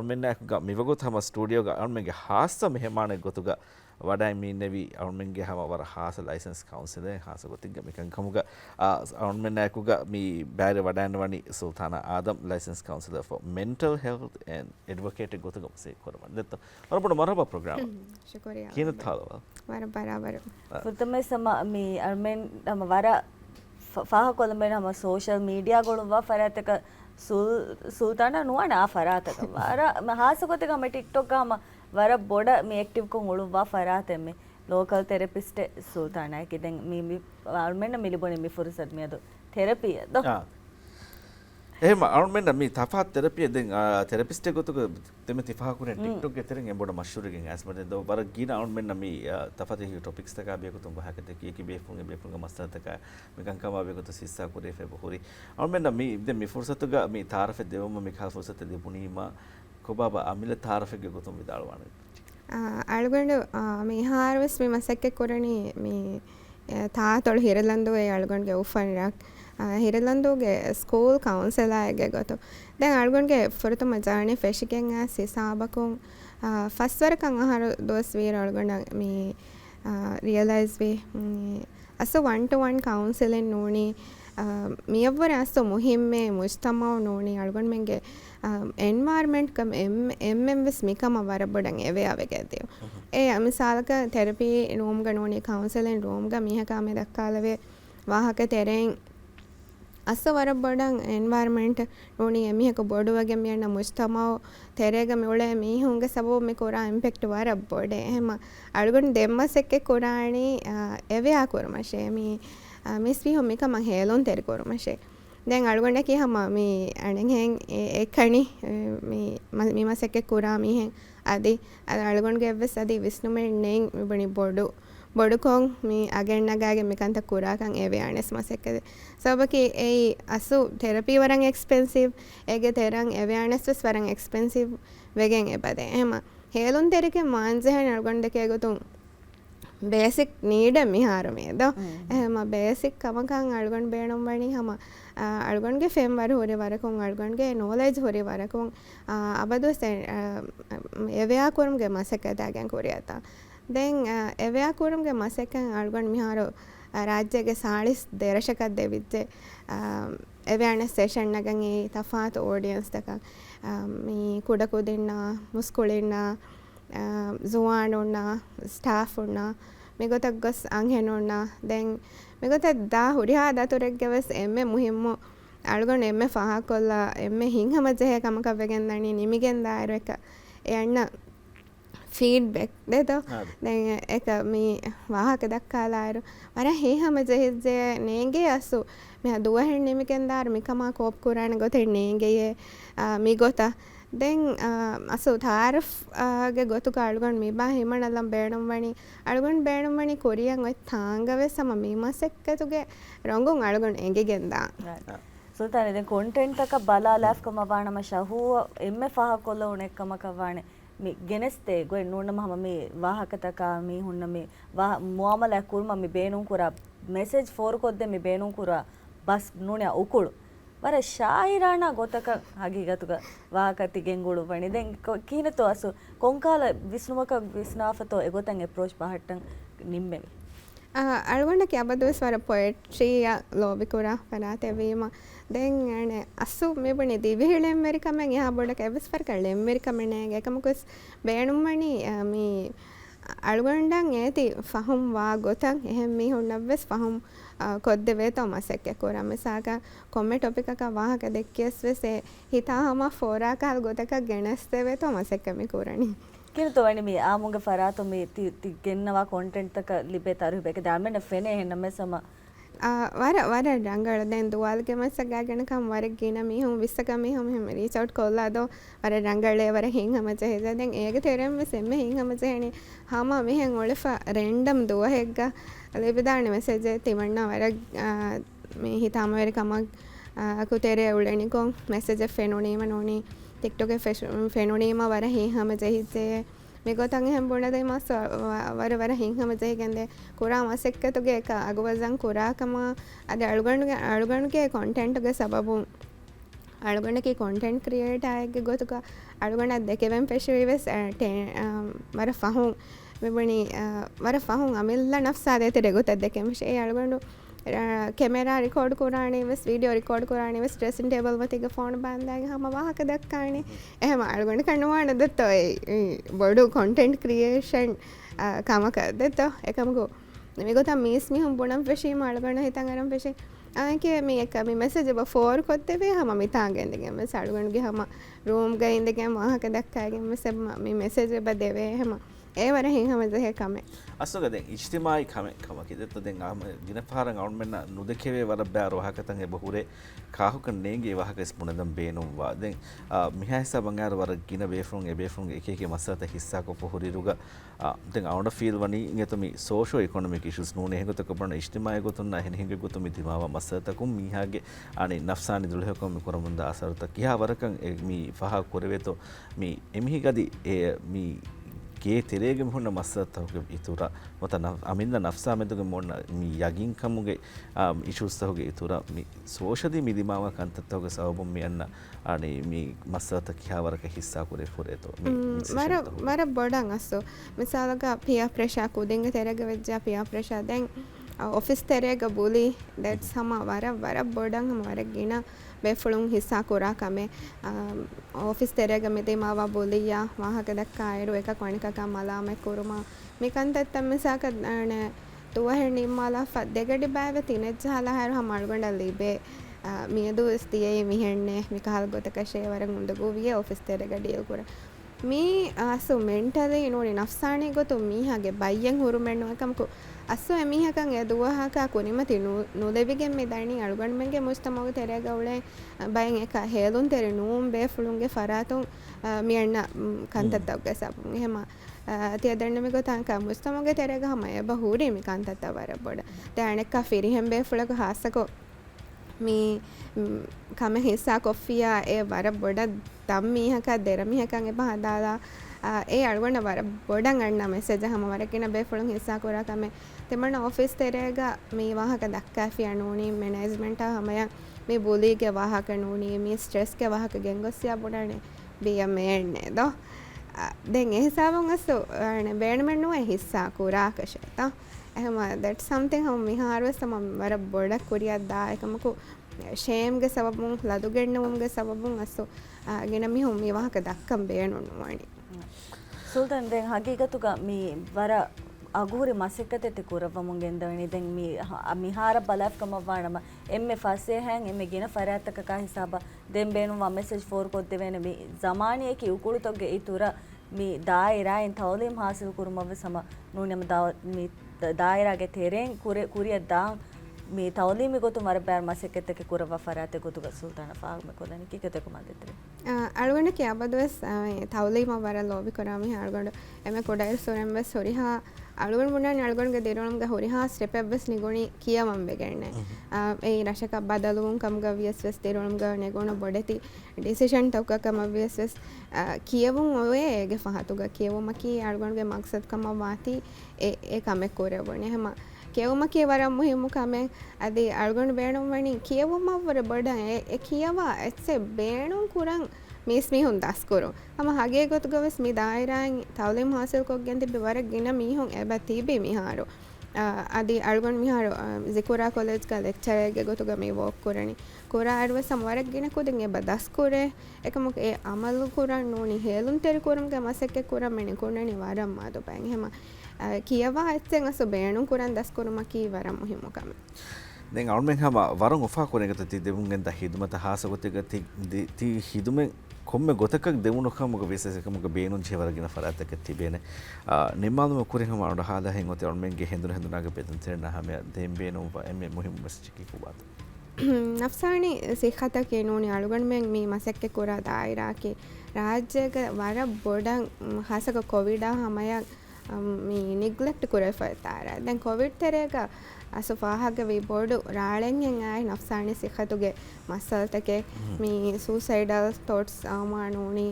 ಅವಣ್ಮೆನ್ಯಾಕ ಮಿವಗೊತ್ ಹಮ ಸ್ಟುಡಿಯೋಗ ಅವಣ್ಮೆಗೆ ಹಾಸ ಮೆಹಮಾನೆ ಗೊತ್ತುಗ ವಡಾಯಿ ಮೀನೆವಿ ಅವಣ್ಮೆಂಗೆ ಹಮ ವರ ಹಾಸ ಲೈಸೆನ್ಸ್ ಕೌನ್ಸಿಲ್ ಹಾಸ ಗೊತ್ತಿಗ ಮಿಕಂ ಕಮುಗ ಅವಣ್ಮೆನ್ಯಾಕುಗ ಮೀ ಬ್ಯಾರೆ ವಡಾಯನ್ ವಣಿ Sultana Adam licensed counsellor for mental health and advocate ಗೊತ್ತುಗ ಸೇ ಕೊರಮ ದೆತ್ತ ಮರಬಡ ಮರಬ ಪ್ರೋಗ್ರಾಮ್ ಶುಕ್ರಿಯಾ ಕೀನ ಥಾಲವ ವರ ಬರಾಬರ್ ಫುರ್ತಮೆ ಸಮ ಮೀ ಅರ್ಮೆನ್ ನಮ್ಮ ವರ ಫಾಹ ಕೊಲಂಬೆನ ನಮ್ಮ ಸೋಷಲ್ ಮೀಡಿಯಾಗಳು ಫರಾತಕ ಸುಲ್ತಾನ ನುವಣ ಫರಾತಕ ವರ ಹಾಸಗೊತ್ತಿಗ ಮ ಟಿಕ್ಟಾಕ್ ಮ ವರ ಬೊಡ ಮಿ ಆಕ್ಟಿವ್ ಕೊಂಗ್ ಉಳುವ ಫರಾತೆಮ್ಮೆ ಲೋಕಲ್ ಥೆರಪಿಸ್ಟ್ ಸುಲ್ತಾನ ಕಿದೆಂಗ್ ಮಿ ಅರ್ಮೆನ್ ಮಿಲಿಬೋನಿ ಮಿ ಫುರ್ಸತ್ ಮಿ ಅದು ಥೆರಪಿ ಅದು එහෙම අවුන්මෙන් මේ තෆාත් තෙරපිය දැන් තෙරපිස්ට් එක ගොතක දෙමෙ තිෆා කුරෙන් ටික්ටොක් එකෙන් එඹොඩ මෂ්හූරගෙන් ඇස්මෙන් දෝ බර ගින අවුන්මෙන් මේ තෆාත් හි ටොපික්ස් තක බිය කුතුම් බහකත කී බේෆුන්ගේ මස්තර තක මෙකන් කම බිය කුතු සිස්සා කුරේ ෆෙ බහුරි අවුන්මෙන් මේ දැන් මේ ෆුර්සතුග මේ තාරෆෙ දෙවම මේ කල් ෆුර්සත දෙපුනීම කොබබ අමිල තාරෆෙගේ ගොතුම් විදාලවන අලුගොಂಡು මේ හාර්වෙස් මේ මසක්ක කොරණි මේ තාතොළ හිරලන්දෝ ඒ අලුගොන්ගේ උෆන්රක් ಹಿರಲಂದೂಗೆ ಸ್ಕೂಲ್ ಕೌನ್ಸಿಲಾಗೆ ಗೊತ್ತು ದೆನ್ ಅಳ್ಗೊಂಡ್ಗೆ ಫುರತು ಮಜಾಣಿ ಫೆಶಿಕೆಂಗ್ ಆಸಿ ಸಾಬಕು ಫಸ್ಟ್ ವರ್ಕಂಗ್ ಆಹಾರ ದೋಸ್ ವೀರ್ ಅಳ್ಗೊಂಡ ಮೀ ರಿಯಲೈಸ್ ವಿ ಅಸು 1-to-1 ಕೌನ್ಸಿಲಿಂಗ್ ನೋಣಿ මියවර අස්ස මුහිම්මේ මුජ්තමාව නෝනි අල්ගොන් මෙන්ගේ එන්වයරන්මන්ට් කම එම්එම්වෙස් මිකම වරබඩන් එවේ අවගෙදිය ඒ මිසාලක තෙරපි රූම් ಗ නෝනි කවුන්සලින් රූම් ಗ මිහක මේ දක්කාලවේ ವಾಹಕ ತೆರೆಂಗ್ ಅಸ್ಸ ವರಬಡಂಗ್ ಎನ್ವೈರನ್ಮೆಂಟ್ ನೋನಿ ಎಮಿಹಕ ಬೋಡುವಗೆ ಮಿಯಣ್ಣ ಮುಜ್ತಮಾವ್ ತೆರೆಗ ಮಿಳೆ ಮೀಹುಂಗೆ ಸಬೋ ಮಿ ಕೊರಾ ಇಂಪ್ಯಾಕ್ಟ್ ವರಬಡೆ ಹೆಮ ಅಳ್ಗೊಂಡು ದೆಮ್ಮಸಕ್ಕೆ ಕೊರಾಣಿ ಎವೆ ಹಾಕೋರ್ಮಶೆ ಮಿಸ್ ವಿ ಹೊಮ್ಮಿಕ ಮ ಹೇಲೋನ್ ತೆರೆ ಕೊರ್ಮಶೆ දැන් අලුගොಂಡ කි හම මේ අණෙන් හෙන් එකණි මේ මසෙක්ක කුරා මිහෙන් අදි අලුගොන්ගේ එවස් අදි විස්නුමෙන් නෙන් මිබණි බොඩුකොන් මේ අගෙන්නගාගේ මිකන්ත කුරාකන් ඒ වෑනස් මසෙක්කද සබකි ඒ අසු තෙරපි වරන් එක්ස්පෙන්සිව් ඒගේ තෙරන් එවෑනස් වස් වරන් එක්ස්පෙන්සිව් වෙගෙන් එපදේ එහෙම හේලුන් තෙරකේ මාන්සෙහන් අලුගොන්ඩ කේ ගොතුන් ಬೇಸಿಕ್ ನೀಡ್ ಮಿಹಾರಮೇದ එහෙම ಬೇಸಿಕ್ ಕಮಕಂ ಅಳ್ಗೊಂಡ್ ಬೇಣಂ ಬಣಿ ಹಮ ಅಳ್ಗೊಂಡ್ಗೆ ಫೇಮ್ ವರ ಹೊರೆ ವರಕೊಂ ಅಳ್ಗೊಂಡ್ಗೆ ನಾಲೆಜ್ ಹೊರೆ ವರಕೊಂ ಅಬದು ಎವ್ಯಾ ಕೊರಂಗೆ ಮಸಕದಾಗಂ ಕೊರಿಯಾತ ದೆನ್ ಎವ್ಯಾ ಕೊರಂಗೆ ಮಸಕಂ ಅಳ್ಗೊಂಡ್ ಮಿಹಾರೋ ರಾಜ್ಯಗೆ 40 ದಶಕ දෙවිච්චේ එවැනස් සෙෂන් නගන් ඒ තෆාත් ඔඩියන්ස් තක මේ කුඩ කුදින්න මුස්කුලින්න ಜುವಾಣೋಣ ಸ್ಟಾಫ್ ಉಣ್ಣ ಮಿಗೊತಕ್ ಗಸ್ ಅಂಹೆನೋಣ ದೆನ್ ಮಿಗೊತಕ್ ದಾ ಹುರಿಹಾ ದತುರೆಗ್ಗೆ ವಸ್ ಎಮ್ಮೆ ಮುಹಿಮ್ಮು ಅಳ್ಗೊಂಡು ಎಮ್ಮೆ ಫಹಾಕೊಲ್ಲ ಎಮ್ಮೆ ಹಿಂಗೆ ಮಜ್ಜೆ ಕಮಕವ್ವೆಗೆಂದಣಿ ನಿಮಿಗೆಂದ ಇರಬೇಕ ಎಣ್ಣ ಫೀಡ್ಬ್ಯಾಕ್ ದೇದೋ ದೆನ್ ಏಕ ಮೀ ವಾಹಕ ದಕ್ಕಾಲಾರು ವರ ಹೇ ಮಜ್ಜೆ ಹಿಜ್ಜೆ ನೇಂಗೆ ಅಸು ಮಿ ದುವ ಹೆಣ್ಣು ನಿಮಿಗೆಂದಾರು ಮಿಕಮ ಕೋಪ್ ಕುರಾಣ ಗೊತ್ತೆ ನೇಂಗೆಯೇ ಮಿಗೊತ ದೆನ್ ಅಸು ತಾರಫ್ ಗೆ ಗೊತ್ತುಕ ಅಳ್ಗೊಂಡು ಮೀಬಾ ಹಿಮಣಲ್ಲಂ ಬೇಣಂ ವಣಿ ಅಳ್ಗೊಂಡು ಬೇಣಂ ವಣಿ ಕೊರಿಯಂ ಒಯ್ ತಾಂಗವೆ ಸಮ ಮೀಮಸೆಕ್ಕತುಗೆ ರಂಗುಂ ಅಳ್ಗೊಂಡು ಎಂಗೆಗೆಂದ ಸುಲ್ತಾನ್ ಇದೆನ್ ಕಾಂಟೆಂಟ್ ತಕ ಬಲ ಲಾಫ್ ಕಮ ಬಾಣ ಮಶ ಹೂ ಎಮ್ಮೆ ಫಾಹ ಕೊಲ್ಲ ಉಣೆ ಕಮ ಕವಾಣೆ ಮಿ ಗೆನೆಸ್ತೆ ಗೊಯ್ ನೋಣಮ ಹಮ ಮಿ ವಾಹಕ ತಕ ಮಿ ಹುಣ್ಣ ಮಿ ವಾಹ ಮುಆಮಲ ಕುರ್ಮ ಮಿ ಬೇಣುಂ ಕುರ ಮೆಸೇಜ್ ಫೋರ್ ಕೊದ್ದೆ ಮಿ ಬೇಣುಂ ಕುರ ಬಸ್ ನುಣ್ಯ ಉಕುಳು ವರ ಶಾಯಿರಾಣ ಗೊತ್ತಕ ಹಗೀಗತುಗ ವಾಕತಿ ಗೆಂಗುಳು ಬಣಿ ದೆನ್ ಕೀನತೋ ಅಸು ಕೊಂಕಾಲ ವಿಷ್ಣುವಕ ವಿಸ್ನಾಫತೋ ಎಗೊತಂ ಅಪ್ರೋಚ್ ಪಹಟ್ಟಂ ನಿಮ್ಮೆವಿ ಅಳ್ಗೊಂಡಕ್ಕೆ ಅಬದುಸ್ ವರ ಪೊಯೆಟ್ರಿಯ ಲೋಬಿಕುರ ಫನಾತೆ ವೀಮ ದೆನ್ ಅಣೆ ಅಸು ಮೇಬಣಿ ದಿವಿ ಹೇಳೆ ಅಮೆರಿಕಮೆಂ ಯಾ ಬೊಡಕ ಎವಸ್ ಫರ್ ಕಳ್ಳೆ ಅಮೆರಿಕಮೆನೆಗೆ ಕಮಕಸ್ ಬೇಣುಮ್ಮಣಿ ಮೀ ಅಳ್ಗೊಂಡಂ ಏತಿ ಫಹುಂ ವಾ ಗೊತಂ ಎಹೆಂ ಮೀ ಹುಣ್ಣವ್ವೆಸ್ ಫಹುಂ ಕೊದ್ದೆ ವೇತೋ ಮಸಕ್ಕೆ ಕೋರ ಮಿಸಾಕ ಕೊಮ್ಮೆ ಟಾಪಿಕಕ ವಾಹಕ ದೆಕ್ಕೆಸ್ವೆಸೆ ಹಿತಾ ಹಮ ಫೋರಾಕ ಗೊತಕ ಗೆಣಸ್ತೆ ವೇತೋ ಮಸಕ್ಕೆ ಮಿ ಕೋರಣಿ ಕಿರುತೋ ವಣಿ ಮಿ ಆಮುಂಗ ಫರಾತೋ ಮಿ ತಿ ಗೆನ್ನವಾ ಕಾಂಟೆಂಟ್ ತಕ ಲಿಬೆ ತಾರು ಬೇಕ ದಾಮೆನ ಫೆನೆ ಹೆನ್ನಮೆ ಸಮ ವರ ರಂಗಳ ದೆನ್ ದುವಾಲ್ಗೆ ಮಸಗಾಗಣ ಕಂ ವರ ಗಿನ ಮಿ ಹಂ ವಿಸ್ತಕ ಮಿ ಹಂ ಹೆಮ್ ರೀಚ್ ಔಟ್ ಕೊಲ್ಲಾದೋ ವರ ರಂಗಳೆ ವರ ಹಿಂಗ ಮಜ ಹೆಜ ದೆನ್ ಏಗ ತೆರೆಮ್ ಸೆಮ್ಮೆ ಹಿಂಗ ಮಜ ಹೆಣಿ ಹಮ ಮಿ ಹೆಂ ಒಳಫ ರೆಂಡಮ್ ದುವ ಹೆಗ್ಗ ಲಿಬಿದಾಣೆ ಮೆಸೇಜ್ ತಿಮಣ್ಣ ವರ ಮಿ ಹಿತಾಮ ವರ ಕಮ ಕುತೆರೆ ಉಳೆಣಿಕೊ ಮೆಸೇಜ್ ಫೆನೋಣಿಮ ನೋಣಿ ಟಿಕ್ಟೊಕ್ ಫೆನೋಣಿಮ ವರ ಹಿಂಗ ಮಜ ಹಿಜೆ ಮಿಗೊತಂಗ ಹೆಂ ಬುಣದೆ ಮಸ್ ವರ ವರ ಹಿಂಗ ಮಜ ಹೆಗೆಂದೆ ಕುರಾ ಮಸೆಕ್ಕತುಗೆ ಕ ಅಗುವಜಂ ಕುರಾ ಕಮ ಅದೆ ಅಳುಗಣ್ಗೆ ಕಾಂಟೆಂಟ್ಗೆ ಸಬಬು අලුගොඩකි කොන්ටෙන්ට් ක්‍රියේටර් ආයෙක්ගේ ගොතුක අලුගොඩක් දෙකෙන් පෙෂවිවස් වර ෆහුන් මෙබනි වර ෆහුන් අමිල්ලා නෆ්සාදේ තෙරෙගොත දෙකෙන් ඒ අලුගොඩු කෙමරා රිකෝඩ් කරානේවස් වීඩියෝ රිකෝඩ් කරානේවස් ඩ්‍රෙසින් ටේබල් වතික ෆෝන් බන්දාගෙන හැම වාහක දක්කානේ එහෙම අලුගොඩ කනවා නදත් ඔය බොඩු කොන්ටෙන්ට් ක්‍රියේෂන් කමක දත එකමකෝ මේගොත මිස් මිහුම් බොනම් පෙෂී අලුගොඩ හිතන් අරන් පෙෂී ආගේ මේක මේ මෙසේජ් එක ෆෝර් කොත්තේ හැම මිතාගෙන්දගෙන මේ සල්ගොන්ගේ හැම රූම් ගේ ඉඳගෙන වාහක දක්කාගෙන මේ මෙසේජ් එක දෙවේ හැම ඒ වර හිම දෙහ කමේ අස්සක දැන් ඉජ්තිමායි කම කිදෙත් දැන් ආම දින පාරන් අවුන් මෙන්න නුදකේ වර බෑර වහකතන් එ බහුරේ කාහුක නේගේ වහක ස්පුනදම් බේනුම් වා දැන් මිහයිස බංගාර වර ගින බේෆුන් එ බේෆුන් එක එක මසත හිස්සා කො පොහුරි රුග දැන් අවුන්ඩ ෆීල් වනි ඉගෙතමි සෝෂියෝ ඉකොනොමික් ඉෂුස් නුනේ හෙගත කබන ඉජ්තිමායි ගොතුන් නැහෙන හිඟ ගොතුමි දිමාව මසතකුම් මිහාගේ අනේ නෆ්සානි දුලහකොම් කරමුන්ද අසරත කියා වරකන් මි ෆහ කොරවෙතෝ මි එමිහි ගදි මි ගේ තෙරේගෙම හොන්න මස්සත්තහුගේ ඉතුර මොත අමින්ද නෆ්සා මෙතුගේ මොන්න මි යගින් කමුගේ ඉෂුස්තහුගේ ඉතුර මි සෝෂදි මිදිමාව කන්තත්තහුගේ සවබුම් මියන්න අනේ මි මස්සත කියාවරක හිස්සා කුරේ ෆොරේතෝ මර බොඩන් අස්සෝ මිසාලක පියා ප්‍රශා කුදින්ග තෙරේග වෙජ්ජා පියා ප්‍රශා දැන් ඔෆිස් තෙරේග බුලි දැට්ස් හම වර බොඩන් හම වර ගින බෙෆුළුන් හිස්සා කුරා කමේ ඔෆිස් තෙරේග මෙතේමාවා බුලියා වාහක දක්කායරු එක කොණිකක මලාමෙ කුරුමා මිකන්තත්තම් මිසාක නේ තුවහෙ නිම්මාලා දෙගඩි බෑව තිනෙජ් හලා හැර හමල්ගොඩ ලිබේ මියදු ස්තියේ මිහෙන්නේ මිකහල් ගොතක ෂේවර මුඳගු විය ඔෆිස් තෙරේග ඩීල් කුර මේ අසු මෙන්ටලි නෝනි නෆ්සානේ ගොතු මීහගේ බයියෙන් හුරුමෙන්නු එකමකු අස්සු එමිහකන් එදුවහක කුනිමති නුලෙවිගෙන් මේ දණි අලුගන්මගේ මුස්තමග තෙරේග උලේ බයෙන් එක හේලුන් තෙරේ නූම් බේෆුළුන්ගේ ෆරාතුන් මියන්න කන්තත්තවගේ සපුන් එහෙම තියදන්නම ගොතන්ක මුස්තමගේ තෙරේග හම එබ හූරි මි කන්තත්ත වර බොඩ දැනෙක්ක ෆිරිහෙන් බේෆුලක හාසකෝ මේ කම හිස්සා කොෆියා ඒ වර බොඩ දම්මීහක දෙරමිහකන් එප හදාලා ඒ අලුගොඩ වර බොඩන් අන්න මෙසේජ් හැම වරකින බේෆුළුන් හිස්සා කොරා කම තෙමන ඔෆිස් තෙරේග මේ වාහක දක්කා ෆියා නෝනි මැනේජ්මන්ට් හමය මේ බුලිගේ වාහක නෝනි මේ ස්ට්‍රෙස්ගේ වාහක ගෙන්ගොස්සියා බොඩනේ බියමෙන්නේ දෝ දැන් ඒ හිසාවන් අස්සෝ බේණමෙන්නුව හිස්සා කුරාකෂේතා එහෙම that something හම මිහාරවස්තම වර බොඩක් කුරියක් දා එකමකු ෂේම්ගේ සබබුන් ලදුගෙන්නවුම්ගේ සබබුන් අස්සෝ ගෙන මිහුම් මේ වාහක දක්කම් බේනුන්නු වණි සුල්තන් දැන් හගීගතුක මේ වර අගූරි මසිකතෙති කුරවමුගෙන් දවනි දැන් මිහාර බලෆ්කම වණම එම්මෙ ෆස්සේ හැන් එම්මෙ ගෙන ෆරාතක කා හිසාබ දෙන් බේනු ව මෙසේජ් ෆෝර් කොද්ද වෙන මේ ජමානියේ කි උකුළුතොගේ ඉතුර මේ දායිරායින් තවලීම් හාසිල් කුරුමව සම නෝනම මේ දායිරාගේ තෙරෙන් කුරිය දාන් මේ තවලීමි ගොතු මර බෑර් මසිකතෙක කුරව ෆරාතේ ගොතුක සුල්තාන ෆාග්ම කොදනි කිකතක මන්දිත්‍රි අලුගොඩ කියබදවස් තවලීම වර ලෝබි කරාමි අලුගොඩ එමෙ කොඩයිල් සොරෙම්බස් හොරිහා අලුගොඩ මුණන් අලුගොඩගේ දෙරොණම්ගේ හොරිහා ස්ටෙපෙබ්බස් නිගොණි කියමම් වෙගන්නේ ඒ රශක බදලුන් කම්ග වියස්වස් දෙරොණම්ගේ නෙගොණ බොඩති ඩිසිෂන් තවකකම වියස්වස් කියවුම් ඔයගේ ෆහතුග කියවුමකි අලුගොඩගේ මක්සද් කම වාති ඒ කමෙක් කොරවන්නේ හැම කියවුමකේ වරම් මුහිමු කමෙන් අදී අලුගොඩ බේණුම් වණි කියවුමවර බඩ ඒ කියවා එත්සේ බේණුම් කුරන් මිස් මිහුන් දස්කරු හම හගේ ගොතු ගවස් මි දායිරාන් තවලෙම් හාසල් කොග්ගෙන් තිබ්බ වර ගින මිහුන් එබ තිබි මිහාරෝ අදී අලුගොඩ මිහාරෝ zikurā college ka lecturer ge ගොතු ග මේ වෝක් කරණි කොරා අරව සමවරක් ගින කොදෙන් එබ දස්කුරේ එකමුක ඒ අමල් කුරන් නෝනි හේලුන් තෙරි කුරම් ගේ මසෙක් කුරම් මෙනි කොන්නනි වරම් මාදු පෑන් එහෙම කියවා එච්චෙන් අස බේණුම් කුරන් දස්කුරුමකි වරම් මුහිමු කම දැන් අවුන්මෙන් හැම වරන් ඔෆා කොරෙකට ති දෙමුන්ගෙන් ද හිදුමත හාසගොතක ති හිදුමෙන් කොම්මෙ ගොතකක් දෙමුණුකමක විශේෂකමක බේනුන් ජීවරගෙන ෆරාතක තිබේන නිම්මාලුම කුරෙහම අඩ හාදාහෙන් ඔතේ අවුන්මෙන්ගේ හෙඳුනගේ පෙතන් තෙරන හැම දෙම් බේනුම් එමෙ මුහිම් මස්චිකි කුබාත නෆ්සානි සිඛතක නෝනි අලුගන්මෙන් මේ මසෙක්ක කොරා දායිරාකේ රාජ්‍යක වර බොඩන් හාසක කොවිඩ් හමයක් මේ නිග්ලෙක්ට් කරෆතාර දැන් කොවිඩ් තරේක අසෆාහගේ වේ බෝඩු රාලෙන්ගෙන් ආයි නෆ්සානි සිඛතුගේ මස්සල්තකේ මේ සූසයිඩල් thoughts ආමානෝනි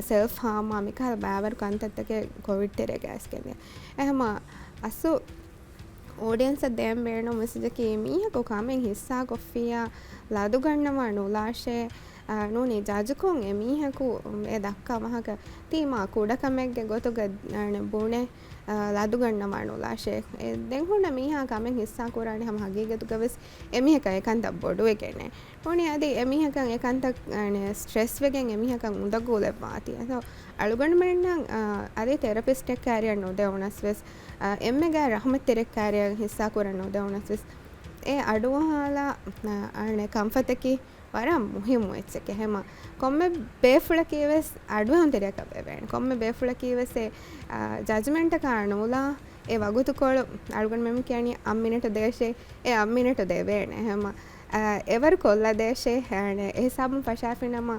self harm මිකල් බෑවර් කන්තත්තකේ කොවිඩ් තරේක ඇස්කෙන්නේ එහෙම අසු audience දෙම් බේනෝ මෙසේජ් කේ මීහක කමෙන් හිස්සා කොෆියා ලදු ගන්නවා නුලාෂේ නූනි ජජුකොන් එමීහකු ඒ දක්කා මහක තීමා කුඩකමෙක්ගේ ගොතුග බුණේ ලදුගන්න මනුලාශේ දෙහුන්න මීහා කමෙන් හිස්සා කුරාණි හම හගීගතුක වෙස් එමිහක එකන්තක් බොඩුව එකෙන්නේ ඕනි අද එමිහකන් එකන්තක් ස්ට්‍රෙස් වෙගෙන් එමිහකන් උදගූල පාතිය අලුගන්න මෙන්නම් අදේ තෙරපිස්ට් එක් කාරියන් නොද ඕනස් වෙස් එම්මෙගා රහමත් තෙරෙක් කාරියන් හිස්සා කුරන් නොද ඕනස් වෙස් ඒ අඩුවහාලා කම්ෆතකි වරම් මුහිමු එච්චක හෙම කොම්ම බේෆුල කීවෙස් අඩුව හොන්තරයක් බැවෙන් කොම්ම බේෆුල කීවෙසේ ජජමෙන්ට කාරණූලා ඒ වගුතුකොಳು අලුගන් මෙම කියනි අම්මිනට දේශේ ඒ අම්මිනට දෙවේන හෙම එවර කොල්ල දේශේ හැන ඒ සබම් පශාෆිනම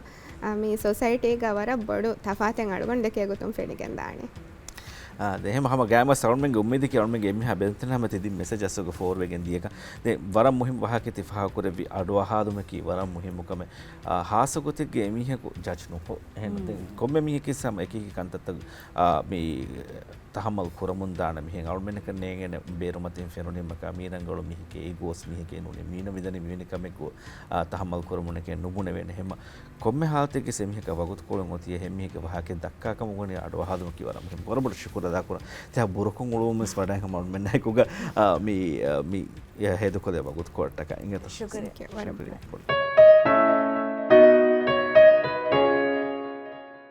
මේ සොසයිටේග වර බොඩු තෆාතෙන් අලුගන් දෙකේ ගොතුම් ෆෙනිගෙන්දානේ දෙහෙම හම ගෑම සරවන්ගෙන් උම්මේදී කියවන්ගෙන් එම්හා බෙන්තන හැම තෙදි මෙසේජ් අස්සක ෆෝර් වෙගෙන් දියක දෙ වරම් මුහිම් වහකේ තිෆා කරවි අඩුව හාදුම කි වරම් මුහිම් මුකම හාසගොතිගේ එමිහකු ජජ් නොකො එහෙම කොම්මෙ මිහකේ සම එකී කන්තත මේ තහමල් කුරමුන් දාන මිහෙන් අවුල්මෙන කන්නේගෙන බේරුමතින් ෆෙරුනේ මක මීරංගවල මිහකේ ඒ ගෝස් මිහකේ නුනේ මීන විදනි මිවෙන කමෙකු තහමල් කුරමුනකේ නුමුණ වෙන එහෙම කොම්මෙ හාතේගේ සෙමිහක වගුත් කොලන් ඔතිය හැමිහක වහකේ දක්කාකම ගොනේ අඩුව හාදුම කි වරම් මුහිම් බොරබොර ශුකුර දාකුර තහ බුරකුන් උළුමස් වඩාක මවුන් මෙන්න කුග මේ හේදුකොද වගුත් කොට්ටක ඉංගත ශුක්‍රිය වරම්